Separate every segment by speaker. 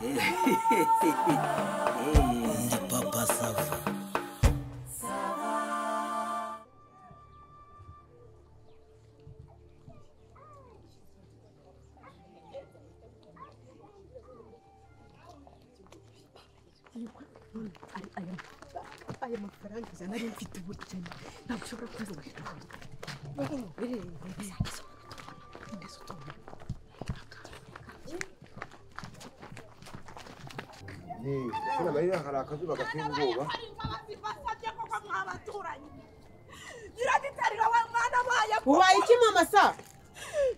Speaker 1: Ndi Papa Sava.
Speaker 2: Aya mafaranga ijana ari mfite ubukene ntabwo ushobora kuza ugashaka
Speaker 3: Kuna marira hari akazuba gateye ubwoba.
Speaker 2: Ubaye iki mama sa?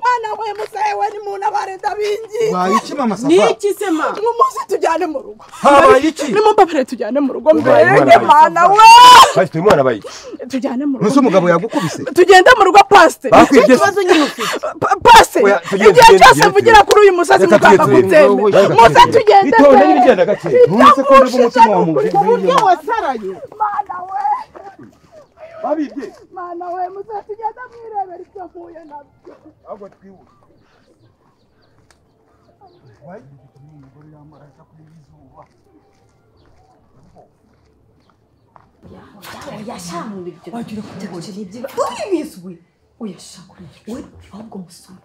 Speaker 4: Mwana we musaye ni muna barenda bingi.
Speaker 3: Ubaye iki mama Safa?
Speaker 2: Niki se ma?
Speaker 4: Ngumuze tujyane mu rugo.
Speaker 3: Habaye iki?
Speaker 4: Ni mumpapare tujyane mu rugo mbere mwana we.
Speaker 3: Pastor mwana bayi.
Speaker 4: Tujyane mu rugo.
Speaker 3: Nuse umugabo yagukubise.
Speaker 4: Tugenda mu rugo pastor.
Speaker 2: Ikibazo nyine ufite.
Speaker 4: Pastor. Igihe cyose mvugira kuri uyu musazi mukanga kutseme. Musa tugende.
Speaker 3: Itonde n'ibigenda gake. Nuse ko ndi umutima wa muntu.
Speaker 2: Uburyo wasaraye.
Speaker 4: Mwana we.
Speaker 3: Babibye.
Speaker 4: Mwana we musa tugenda mwirebera icyo mpuye nabyo.
Speaker 3: Ahubwo twibuke. Wai umugore yamaraka kuri izuba.
Speaker 2: Yashamwe ibyo. Wagira kujya nibyiba. Ubibizwe. Uyashakura. We ahubwo musore.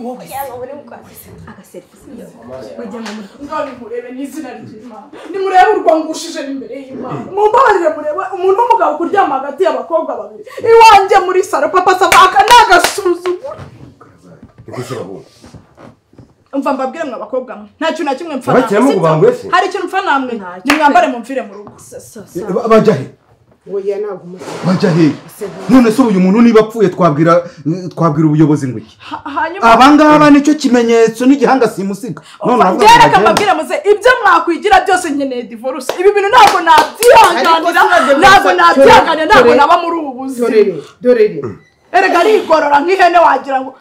Speaker 2: Wowe yabone mukwase agaservice wajya mu
Speaker 4: Ngani murebe n'izina ry'Imana. Ni murebe urwangushije imbere y'Imana. Mumbabarire murebe umuntu w'umugabo kuryama hagati y'abakobwa babiri. Iwanje muri saro Papa Sava akanagasuzugu. Umva mbabwire mwe abakobwa mwe. Nta kintu na kimwe mfa. Hari ikintu mfa namwe. Ni mwambare mumfire mu rugo.
Speaker 3: Bajahe.
Speaker 2: Oya naguma.
Speaker 3: Bajahe. None se uyu muntu niba apfuye twabwira ubuyobozi ngo iki?
Speaker 4: Hanyuma
Speaker 3: Abangaba nicyo kimenyetso n'igihanga simusiga.
Speaker 4: None ngera kambabwire muze ibyo mwakwigira byose nkeneye divorce. Ibi bintu ntabwo nabyihanganira. Ntabwo nabyihanganira ntabwo naba muri ubu buzima.
Speaker 2: Dorere.
Speaker 4: Erega rigorora nk'ihene wagira ngo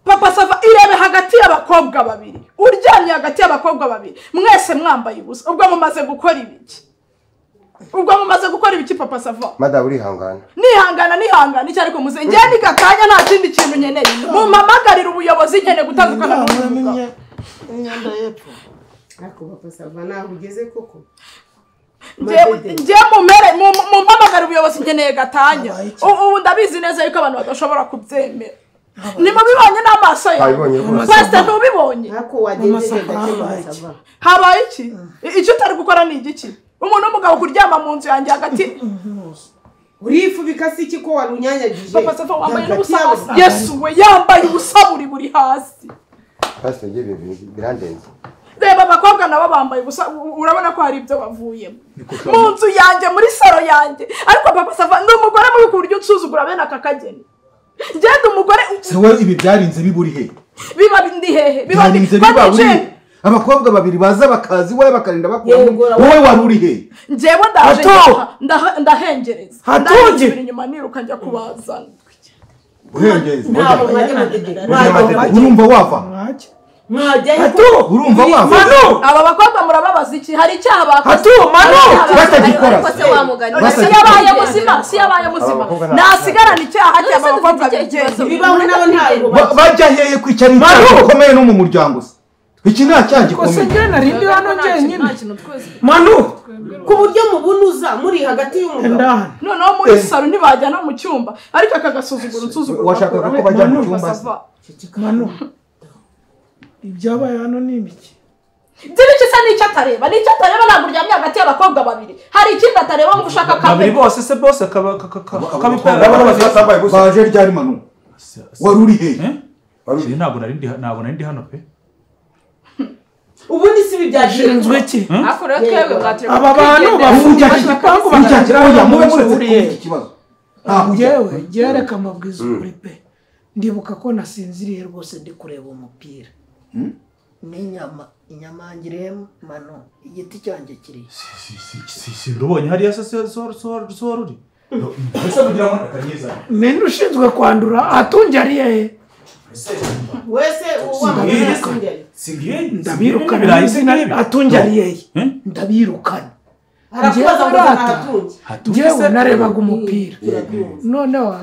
Speaker 4: Papa Sava irebe hagati y'abakobwa babiri. Uryamye hagati y'abakobwa babiri. Mwese mwambaye ubusa. Ubwo mumaze gukora ibiki? Papa Sava?
Speaker 3: Mada uri hangana.
Speaker 4: Nihangana icyo ariko muze. Ngiye nikakanya nta kindi kintu nkeneye. Mumpamagarira ubuyobozi nkene gutandukana n'umugabo.
Speaker 2: Nyanda yepfo. Ako Papa Sava naho ugeze koko.
Speaker 4: Ngiye mumpamagarira ubuyobozi nkeneye gatanya. Ubu ndabizi neza yuko abantu badashobora kubyemera. Nimo bibonye n'amaso yawe. Pastor ntubibonye.
Speaker 2: Ako wagenze gake Papa Sava.
Speaker 4: Habaye iki? Icyo utari gukora ni igiki? Umuntu w'umugabo kuryama mu nzu yanjye hagati.
Speaker 2: Urifubika si iki ko warunyanyagije?
Speaker 4: Papa Sava wambaye ubusa. Yesu we yambaye ubusa buri hasi.
Speaker 3: Pastor ngiye birandenze.
Speaker 4: Reba abakobwa nabo bambaye ubusa urabona ko hari ibyo bavuyemo. Mu nzu yanjye muri saro yanjye. Ariko Papa Sava ndi umugore muri ku buryo nsuzugura bene aka kageni. Ngende umugore
Speaker 3: sewe ibi byarinze biburi he?
Speaker 4: Biba bindi hehe?
Speaker 3: Biba bindi abakobwa babiri baza bakazi wowe bakarinda bakura. Wowe waruri he?
Speaker 4: Njewe ndahengereza. Ndaje inyuma niruka njya kubazana.
Speaker 3: Uhengereza.
Speaker 2: Urumva
Speaker 3: wava?
Speaker 2: Mwajya
Speaker 3: urumva wava?
Speaker 4: Manu aba bakobwa murababaza iki? Hari icyaha bakoze.
Speaker 3: Manu batagikora.
Speaker 4: Si yabaye muzima. Nasigarana icyaha cy'aba bakobwa bigenze.
Speaker 2: Bibaho nabo ntabwo
Speaker 3: bajya heye kwicara icyaha gikomeye no mu muryango se. Iki nta cyaha gikomeye.
Speaker 2: Kose ngene narindi hano njenyine. Manu ku buryo mubunuza muri hagati y'umugabo.
Speaker 4: Noneho muri saro ntibajyana mu cyumba. Ariko akagasuzugura nsuzugura.
Speaker 3: Washakaga ko bajya mu cyumba.
Speaker 2: Manu ibyabaye hano ni ibiki?
Speaker 4: Zibiki sa n'icyo atareba ntabwo uryamye hagati y'abakobwa babiri. Hari ikindi atareba ngo ushaka kamera.
Speaker 5: Babiri bose se bose akabikora.
Speaker 3: Baje ryari Manu? Waruri he?
Speaker 5: Ntabwo narindi hano pe.
Speaker 2: Ubundi si bibyashinzwe
Speaker 5: iki?
Speaker 4: Ako rero twebwe bwature.
Speaker 2: Aba bantu bavuga igipangu
Speaker 3: bakakira mube muretse ikibazo.
Speaker 6: Ngewe reka amabwiza ukuri pe. Ndibuka ko nasinziriye rwose ndi kureba umupira. Inyama ngiremo Manu igiti cyanjye kiri.
Speaker 5: Si rubonye hariya se so ruri. Ese mugira ngo nakanyiza.
Speaker 6: Nende ushinzwe kwandura atunjye ari hehe?
Speaker 2: wese wambaye singeri
Speaker 6: ndabirukana izina atungeriyeye ndabirukana
Speaker 2: arakubaza ngo ntatunge
Speaker 6: njyewe narebaga umupira noneho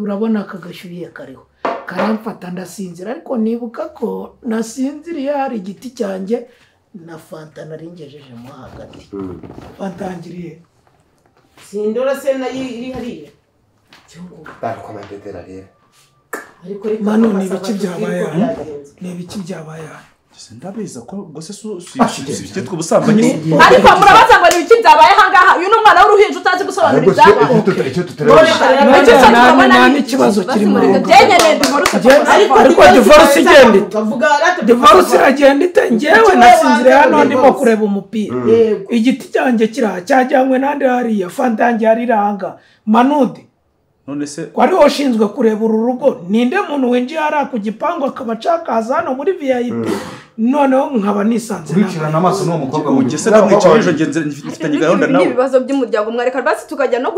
Speaker 6: urabona akagashyuye kariho karamfata ndasinzira ariko nibuka ko nasinziriye hari igiti cyanjye na fanta naringejejemo hagati fantangiriye
Speaker 2: sindora se nayo iri hariya
Speaker 7: bariko amadedera rero
Speaker 6: manu ni ibiki byabaye ni ibiki byabaye
Speaker 5: ndabiza ko gose si twubusambanyi
Speaker 4: ariko murabaza ngo ni ibiki byabaye ahangaha uyu ni umwana w'uruhinja utazi gusobanura ibyabaye
Speaker 6: nta n'ikibazo kirimo
Speaker 4: ariko
Speaker 6: divorce igenda ite divorce iragenda ite njyewe nasinzire hano ndimo kureba umupira igiti cyanjye kiraha cyajyanywe n'andi hariya fanta yanjye yari iranga manude
Speaker 5: none se
Speaker 6: wari washinzwe kureba uru rugo ninde muntu winjiye hariya ku gipangu akaba acakaza hano muri VIP noneho nkaba nisanze
Speaker 3: uricirana amaso n'uwo mukobwa mu
Speaker 5: gese namwicaye ejo ngenze mfitanye gahunda nawe
Speaker 4: ibibazo by'umuryango mwareka basi tukajya no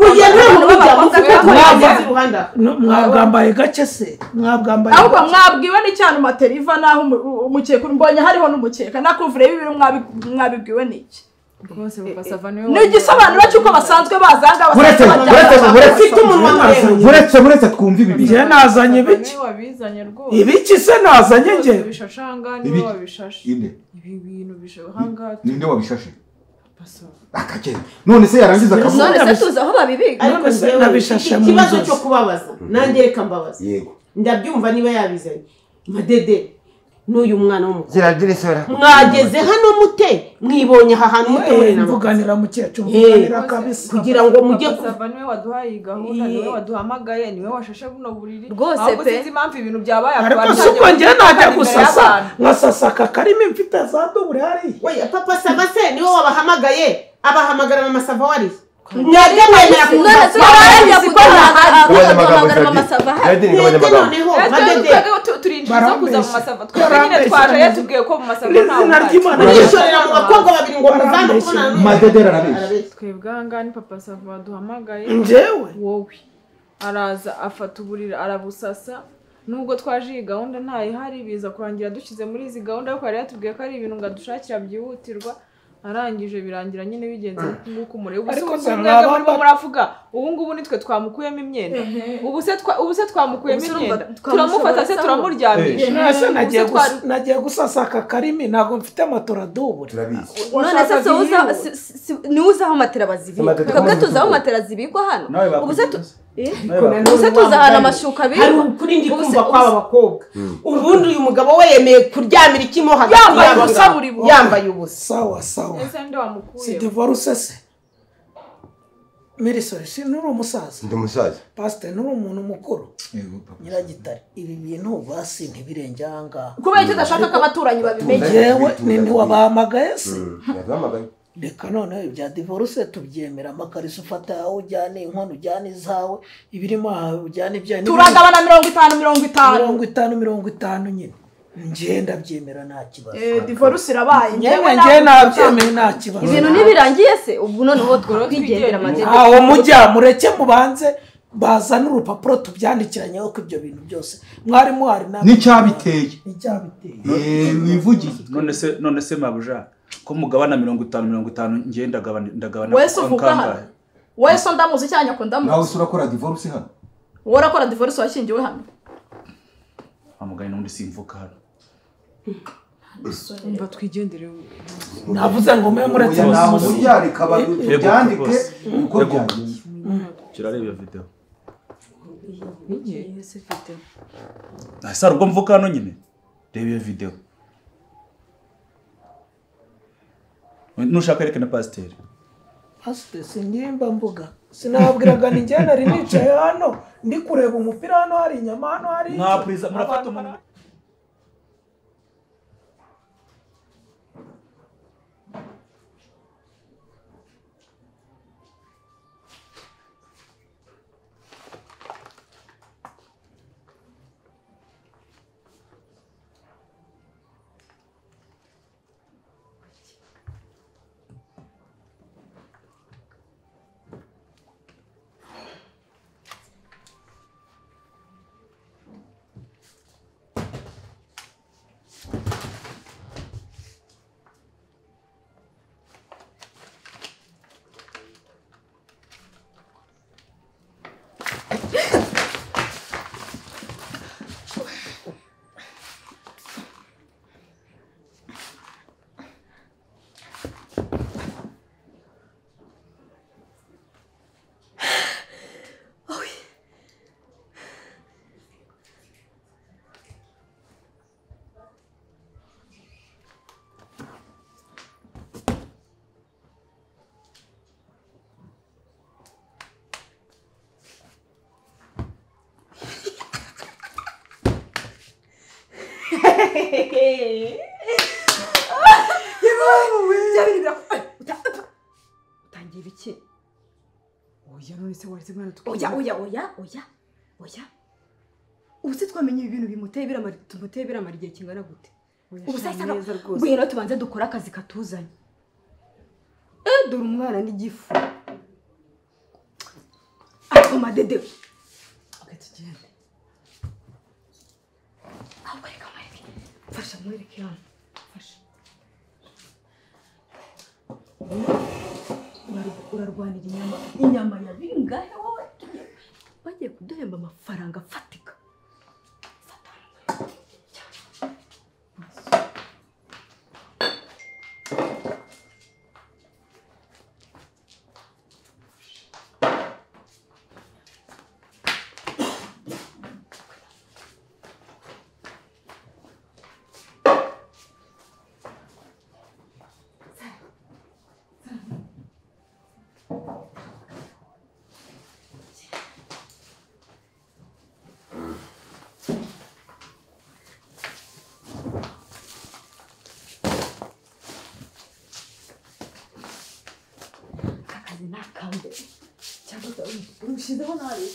Speaker 6: mwabwambaye gake se mwabwambaye
Speaker 4: ahubwo mwabwiwe n'icyane materiva naho umukeka mbonye hariho n'umukeka nakuvure bibiri mwabibwiwe n'iki ni igisobanuro cy'uko basanzwe bazanga
Speaker 3: uretse twumva ibi
Speaker 6: njye nazanye ibiki ibiki se nazanye njye
Speaker 3: ninde wabishashe akagenda none se yarangiza akavuga
Speaker 4: none se tuzi aho babibika
Speaker 2: ariko nabishashe mu kibazo cyo kubabaza nanjye reka mbabaza yego ndabyumva niba yabizanye madede n'uyu mwana
Speaker 7: ziragirisora
Speaker 2: mwageze hano mute mwibonye aha hantu mute muri nabo
Speaker 6: mvuganira mukecuru mvuganira kabisa
Speaker 2: kugira ngo mujye
Speaker 8: kuva niwe waduhaye iyi gahunda niwe waduhamagaye niwe washashe buno buriri
Speaker 4: rwose pe
Speaker 8: sinzi impamvu ibintu byabaye
Speaker 6: ariko suko njye najya gusasa nkasasaka karimo mfite za dubure hari
Speaker 2: we papa saba se niwe wabahamagaye abahamagara mama sava wari
Speaker 8: turinjiza kuza mu masava twebwe nyine twaje yatubwiye ko mu masava
Speaker 3: madedera arabizi
Speaker 8: twebwe ahangaha ni papa sava waduhamagaye
Speaker 6: njyewe
Speaker 8: wowe araza afata uburiri arabusasa nubwo twaje iyi gahunda ntayihari biza kurangira dushyize muri izi gahunda ariko yari yatubwiye ko ari ibintu ngo adushakira byihutirwa arangije birangira nyine bigenze nk'uko umureba
Speaker 6: ariko
Speaker 8: murimo muravuga ubu ngubu nitwe twamukuyemo imyenda ubu se twamukuyemo imyenda turamufata se turamuryamisha
Speaker 6: nagiye gusasa aka karimi ntabwo mfite matora dubure
Speaker 4: none se niwe uzi aho matera bazibika twebwe tuzi aho matera zibikwa hano ubu se tuzi ahantu amashuka abiri
Speaker 2: hari ukuri ndi kumva kw'aba bakobwa ubundi uyu mugabo we yemeye kuryamira ikimo hagati yambaye ubusa
Speaker 6: sawa si divorce se Mirisore si nuri umusaza
Speaker 7: ndi umusaza
Speaker 6: pastor nuri umuntu mukuru nyiragitare ibi bintu basi ntibirenge ahangaha
Speaker 4: kubera icyo udashaka ko abaturanyi babimenye
Speaker 6: yewe ninde wabahamagaye se
Speaker 7: yabahamagaye
Speaker 6: reka noneho ibya divorce tubyemera amakariso ufata yawe ujyane inkono ujyane izawe ibirimo ujyane ibyawe
Speaker 4: turagabana
Speaker 6: 50 nyine ngenda byemera nta kibazo
Speaker 4: divorce irabaye
Speaker 6: njyewe nabyemeye nta kibazo
Speaker 4: ibintu nibirangiye se ubu noneho twigendera amadede
Speaker 6: aho mujya mureke mubanze bazana urupapuro tubyandikiranyeho ko ibyo bintu byose mwari muhari
Speaker 3: n'icyabiteye
Speaker 6: wivugiye
Speaker 5: none se mabuja ko mugabana 50 ngenda ndagabana
Speaker 4: wese uvuga hano wese ndamuzi cyane ko ndamuzi
Speaker 3: nawe urakora divorce hano
Speaker 4: worakora divorce washyingiwe hano
Speaker 5: amugani n'undi simvuka hano
Speaker 8: umva twigendere
Speaker 6: navuze ngo mwe muretse
Speaker 3: namubyarika babyandike uko byagiye
Speaker 5: kirareba iyo video
Speaker 8: igihe se video
Speaker 5: asa rwo mvuka hano nyine reba iyo video nushaka reka na pasiteri
Speaker 6: sinimba mvuga sinabwiraga ni njye nari nicaye hano ndi kureba umupira hano hari inyama hano hari
Speaker 5: murafata umuntu
Speaker 9: utangira iki
Speaker 8: oya none se waretse mwana
Speaker 9: oya ubu twamenye ibintu tumuteye biramara igihe kingana gute ubu sasa ngwino tubanze dukora akazi katuzanye dore umwana n'igifu akoma dede
Speaker 8: tugende
Speaker 9: ahubwo reka mwereke fasha mwereke hano fasha urarwanira inyama ya bingahe wowe bagiye kuduhemba amafaranga afatika nakande cyangwa urushizeho nawe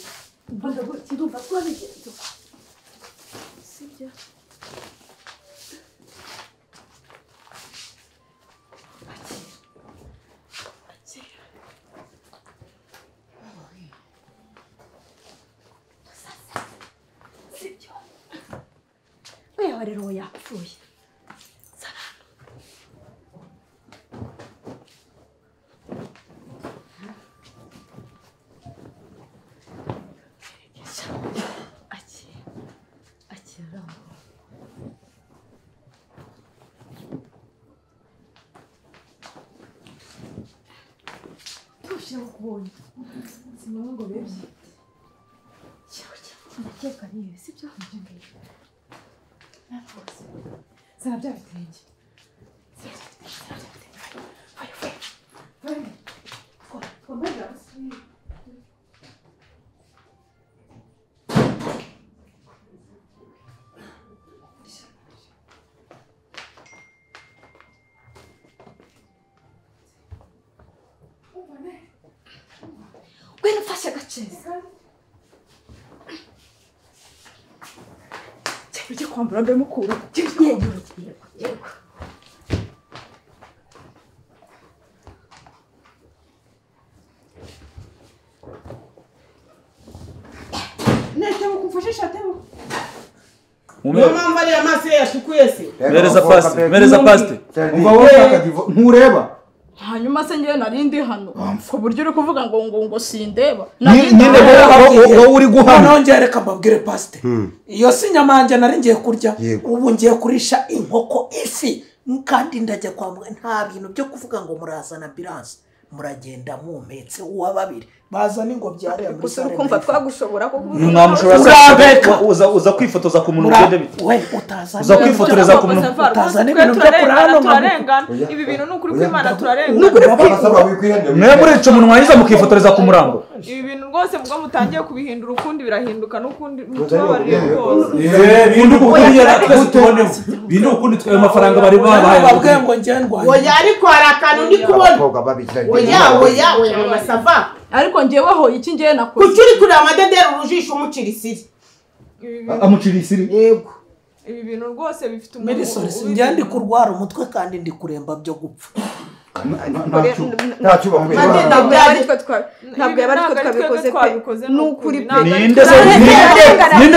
Speaker 9: mbanda ndumva ko bigenze sibyo sibyo wewe rero yapfuye
Speaker 8: sinabona ngo bebye
Speaker 9: ndakeka niyo sibyo
Speaker 8: zana bya bitenge
Speaker 9: wena fasha gaceza
Speaker 8: ujye kwambura mbe mukura
Speaker 9: yego
Speaker 8: nete mukumfashisha tebo
Speaker 2: niyo mpamvu ariya maso ye yashukuye se
Speaker 5: mereza pasite
Speaker 3: umva wowe ntureba
Speaker 4: hanyuma se ngewe narindi hano ku buryo uri kuvuga ngo sindeba
Speaker 3: nyine wowe uri guhana
Speaker 6: nongeye reka mbabwire pasite iyo si inyama yanjye nari ngiye kurya ubu ngiye kurisha inkoko ifi kandi ndajya kwa muganga nta bintu byo kuvuga ngo murazana ambulance muragenda mumpetse uwa babiri bazana ingobyi hariya muri
Speaker 9: sare kumva twagushobora ko
Speaker 5: uza kwifotoza ku muntu ugende bite
Speaker 6: we utazana
Speaker 5: uza kwifotoreza ku muntu
Speaker 6: utazana ibintu byo kurano
Speaker 8: turarengana ibi bintu n'ukuri kw'Imana turarengana
Speaker 5: mwe murica umuntu mwahiza mukifotoreza ku murambo
Speaker 8: ibi bintu rwose mubwo mutangiye kubihindura ukundi birahinduka n'ukundi mutubabarire rwose
Speaker 5: bintu ukundi twese tubonemo bintu ukundi twaye amafaranga bari babaye
Speaker 6: babwiye ngo ngendwa
Speaker 2: oya ariko hari akantu ndi kubona oya amasava
Speaker 4: ariko ngeweho iki ngewe nakoze
Speaker 2: kuki uri kureba amadederi urujisho umucira isiri
Speaker 3: amucira isiri
Speaker 2: yego
Speaker 8: ibi bintu rwose bifite umuntu
Speaker 6: Medisoni sinjya ndi kurwara umutwe kandi ndi kuremba byo gupfa
Speaker 3: ntacyo bakwiye
Speaker 9: ntabwo yari twe twabikoze n'ukuri
Speaker 5: ninde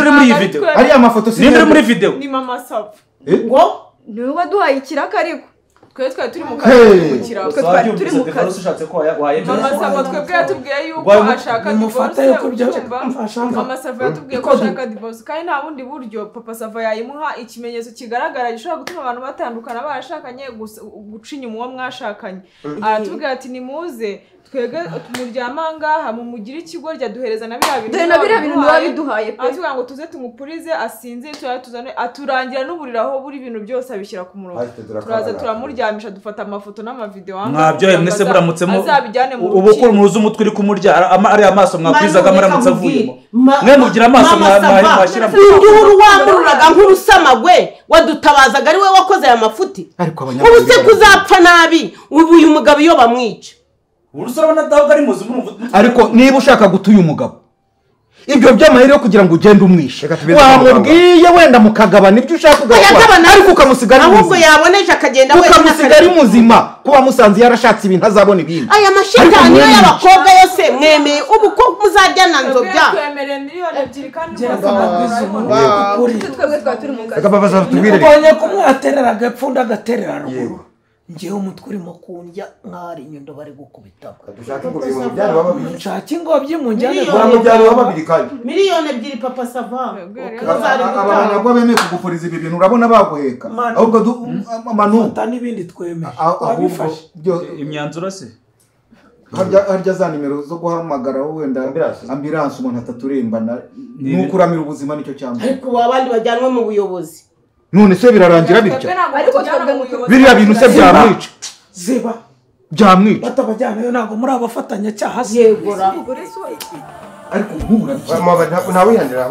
Speaker 5: uri muri iyi video
Speaker 3: ariya amafoto
Speaker 5: ninde uri muri video
Speaker 8: ni mama Sava
Speaker 2: ngo
Speaker 9: niwe waduhaye ikiraka ariko
Speaker 8: twari turi mu kazi
Speaker 9: turi mu kazi
Speaker 8: mama Sava twebwe yatubwiye yuko ashaka divorce mama Sava yatubwiye ko ashaka divorce kandi nta bundi buryo papa Sava yayimuha ikimenyetso kigaragara gishobora gutuma abantu batandukana barashakanye guca inyuma uwo mwashakanye aratubwira ati nimuze twege tumuryama ngaha mumugire ikigo rya duhereza na biriya bintu
Speaker 9: niba biduhaye pe
Speaker 8: atuvuga ngo tuze tumupurize asinze tuzane aturangira n'uburiraho buri ibintu byose abishyira ku murongo turaza turamurya turamuryamisha dufata amafoto n'amavideo
Speaker 5: mwabyoye mwese muramutsemo
Speaker 8: azabijyane mu
Speaker 5: ubu ko muruzi umutwe uri kumurya ari amaso mwakwizaga muramutse avuyemo mwe mugira amaso mwashyira mu
Speaker 2: ndihuru wambururaga nk'urusamagwe wadutabazaga ari we wakoze aya mafuti ubu se kuzapfa nabi ubu uyu mugabo iyo bamwica
Speaker 5: urusoro urabona daho ari muzi murumva
Speaker 3: ariko niba ushaka guta uyu mugabo ibyo by'amahirwe yo kugira ngo ugende umwishe wamubwiye wenda mukagabana ibyo ushaka kugabana ariko ukamusigara
Speaker 2: ahubwo yaboneje akagenda
Speaker 3: wenyine ukamusigara ari muzima kuba musanze yarashatse ibintu azabona ibindi
Speaker 2: aya mashitani yo y'abakobwa yose mwemeye ubu ko muzajyana nzobya
Speaker 8: twemereye miliyoni 2 kandi
Speaker 9: twebwe twa turi mu kazi
Speaker 3: reka babaza tubwire
Speaker 6: ubonye ko mwaterera agapfunda agaterera ruguru ngewe umutwe urimo kundya nk'ahari inyundo bari gukubitamo
Speaker 7: dushaka ingobyi mu mujyane wa babiri
Speaker 6: nshaka ingobyi mu njyane
Speaker 7: wa mujyane wa babiri kandi
Speaker 2: miliyoni 2 papa sava
Speaker 3: abanyagwa bemeye kugufuriza ibi bintu urabona baguheka ahubwo amanu
Speaker 6: fata n'ibindi twemeye
Speaker 3: ahubwo
Speaker 5: imyanzuro se
Speaker 3: harya za nimero zo guhamagara wenda ambulance umuntu ataturembana nuko uramira ubuzima nicyo cyangwa
Speaker 2: ariko abandi bajyanwe mu buyobozi
Speaker 3: none se birarangira bityo
Speaker 8: ariko twebwe
Speaker 3: biriya bintu se byamwica
Speaker 6: ziba
Speaker 3: byamwica
Speaker 6: batabajyanayo ntabwo muri abafatanya cyaha se
Speaker 2: yegora
Speaker 3: ariko nk'ubu
Speaker 7: ntawihanira